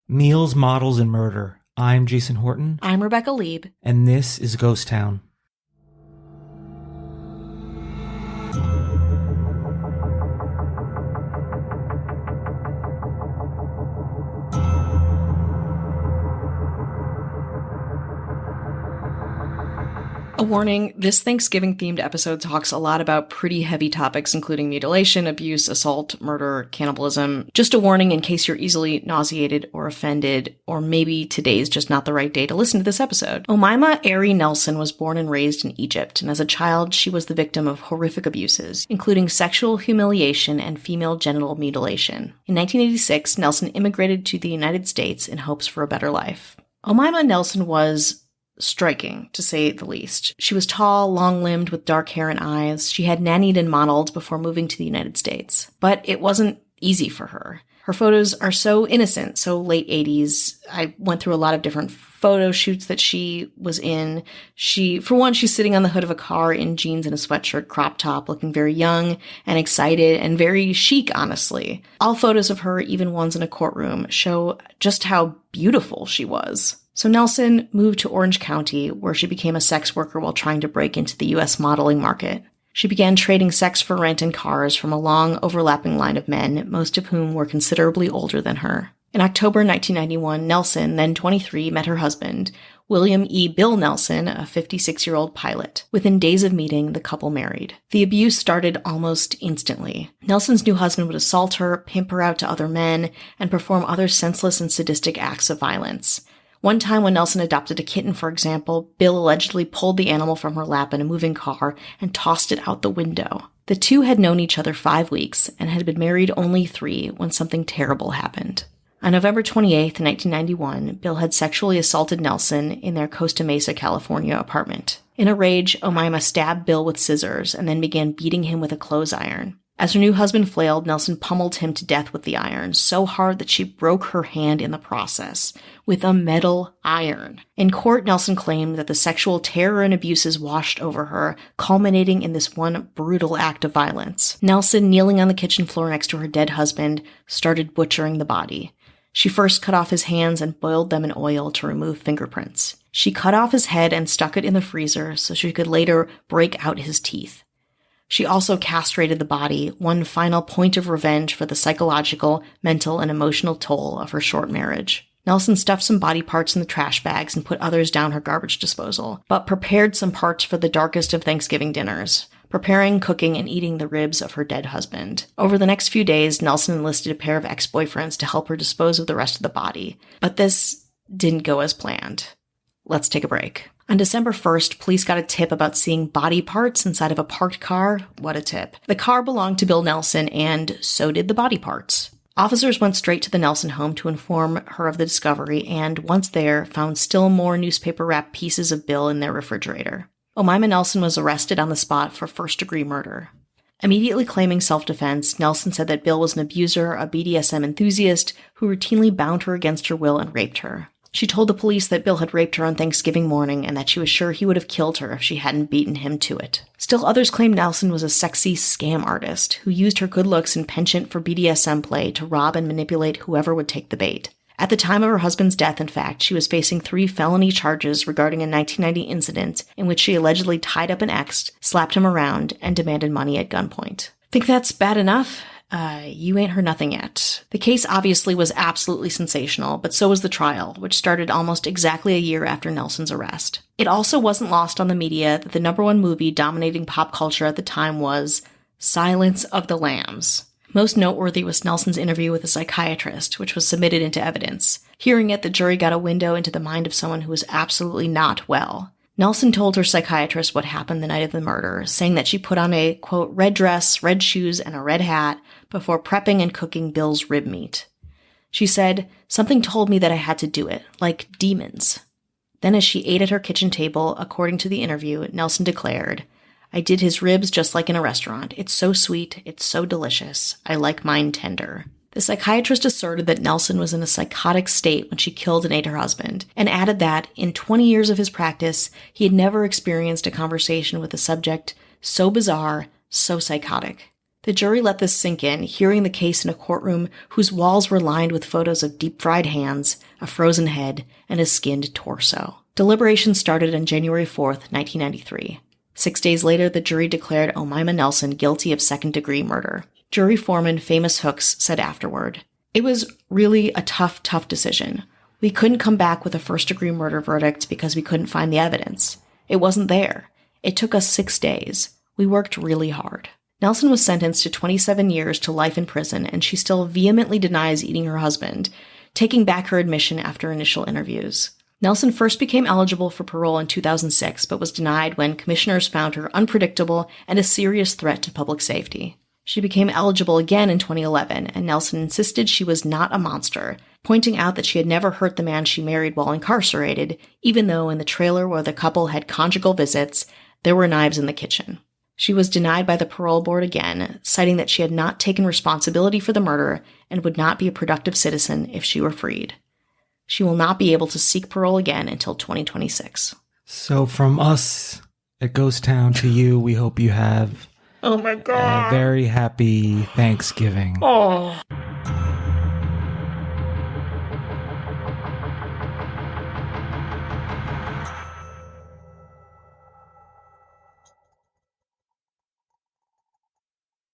Meals, Models, and Murder. I'm Jason Horton. I'm Rebecca Lieb. And this is Ghost Town. A warning, this Thanksgiving-themed episode talks a lot about pretty heavy topics, including mutilation, abuse, assault, murder, cannibalism. Just a warning in case you're easily nauseated or offended, or maybe today's just not the right day to listen to this episode. Omaima Nelson was born and raised in Egypt, and as a child, she was the victim of horrific abuses, including sexual humiliation and female genital mutilation. In 1986, Nelson immigrated to the United States in hopes for a better life. Omaima Nelson was striking, to say the least. She was tall, long-limbed, with dark hair and eyes. She had nannied and modeled before moving to the United States. But it wasn't easy for her. Her photos are so innocent, so late 80s. I went through a lot of different photo shoots that she was in. For one, she's sitting on the hood of a car in jeans and a sweatshirt crop top, looking very young and excited and very chic, honestly. All photos of her, even ones in a courtroom, show just how beautiful she was. So Nelson moved to Orange County, where she became a sex worker while trying to break into the U.S. modeling market. She began trading sex for rent in cars from a long, overlapping line of men, most of whom were considerably older than her. In October 1991, Nelson, then 23, met her husband, William E. Bill Nelson, a 56-year-old pilot. Within days of meeting, the couple married. The abuse started almost instantly. Nelson's new husband would assault her, pimp her out to other men, and perform other senseless and sadistic acts of violence. One time when Nelson adopted a kitten, for example, Bill allegedly pulled the animal from her lap in a moving car and tossed it out the window. The two had known each other 5 weeks and had been married only 3 when something terrible happened. On November 28, 1991, Bill had sexually assaulted Nelson in their Costa Mesa, California apartment. In a rage, Omaima stabbed Bill with scissors and then began beating him with a clothes iron. As her new husband flailed, Nelson pummeled him to death with the iron, so hard that she broke her hand in the process, with a metal iron. In court, Nelson claimed that the sexual terror and abuses washed over her, culminating in this one brutal act of violence. Nelson, kneeling on the kitchen floor next to her dead husband, started butchering the body. She first cut off his hands and boiled them in oil to remove fingerprints. She cut off his head and stuck it in the freezer so she could later break out his teeth. She also castrated the body, one final point of revenge for the psychological, mental, and emotional toll of her short marriage. Nelson stuffed some body parts in the trash bags and put others down her garbage disposal, but prepared some parts for the darkest of Thanksgiving dinners, preparing, cooking, and eating the ribs of her dead husband. Over the next few days, Nelson enlisted a pair of ex-boyfriends to help her dispose of the rest of the body. But this didn't go as planned. Let's take a break. On December 1st, police got a tip about seeing body parts inside of a parked car. What a tip. The car belonged to Bill Nelson, and so did the body parts. Officers went straight to the Nelson home to inform her of the discovery, and once there, found still more newspaper-wrapped pieces of Bill in their refrigerator. Omaima Nelson was arrested on the spot for first-degree murder. Immediately claiming self-defense, Nelson said that Bill was an abuser, a BDSM enthusiast, who routinely bound her against her will and raped her. She told the police that Bill had raped her on Thanksgiving morning and that she was sure he would have killed her if she hadn't beaten him to it. Still others claimed Nelson was a sexy scam artist who used her good looks and penchant for BDSM play to rob and manipulate whoever would take the bait. At the time of her husband's death, in fact, she was facing 3 felony charges regarding a 1990 incident in which she allegedly tied up an ex, slapped him around, and demanded money at gunpoint. Think that's bad enough? You ain't heard nothing yet. The case obviously was absolutely sensational, but so was the trial, which started almost exactly a year after Nelson's arrest. It also wasn't lost on the media that the #1 movie dominating pop culture at the time was Silence of the Lambs. Most noteworthy was Nelson's interview with a psychiatrist, which was submitted into evidence. Hearing it, the jury got a window into the mind of someone who was absolutely not well. Nelson told her psychiatrist what happened the night of the murder, saying that she put on a, quote, red dress, red shoes, and a red hat before prepping and cooking Bill's rib meat. She said, "Something told me that I had to do it, like demons." Then as she ate at her kitchen table, according to the interview, Nelson declared, "I did his ribs just like in a restaurant. It's so sweet. It's so delicious. I like mine tender." The psychiatrist asserted that Nelson was in a psychotic state when she killed and ate her husband, and added that, in 20 years of his practice, he had never experienced a conversation with a subject so bizarre, so psychotic. The jury let this sink in, hearing the case in a courtroom whose walls were lined with photos of deep-fried hands, a frozen head, and a skinned torso. Deliberations started on January 4th, 1993. 6 days later, the jury declared Omaima Nelson guilty of second-degree murder. Jury foreman Famous Hooks said afterward, "It was really a tough decision. We couldn't come back with a first-degree murder verdict because we couldn't find the evidence. It wasn't there. It took us 6 days. We worked really hard." Nelson was sentenced to 27 years to life in prison, and she still vehemently denies eating her husband, taking back her admission after initial interviews. Nelson first became eligible for parole in 2006, but was denied when commissioners found her unpredictable and a serious threat to public safety. She became eligible again in 2011, and Nelson insisted she was not a monster, pointing out that she had never hurt the man she married while incarcerated, even though in the trailer where the couple had conjugal visits, there were knives in the kitchen. She was denied by the parole board again, citing that she had not taken responsibility for the murder and would not be a productive citizen if she were freed. She will not be able to seek parole again until 2026. So from us at Ghost Town to you, we hope you have Oh my God. a very happy Thanksgiving. Oh.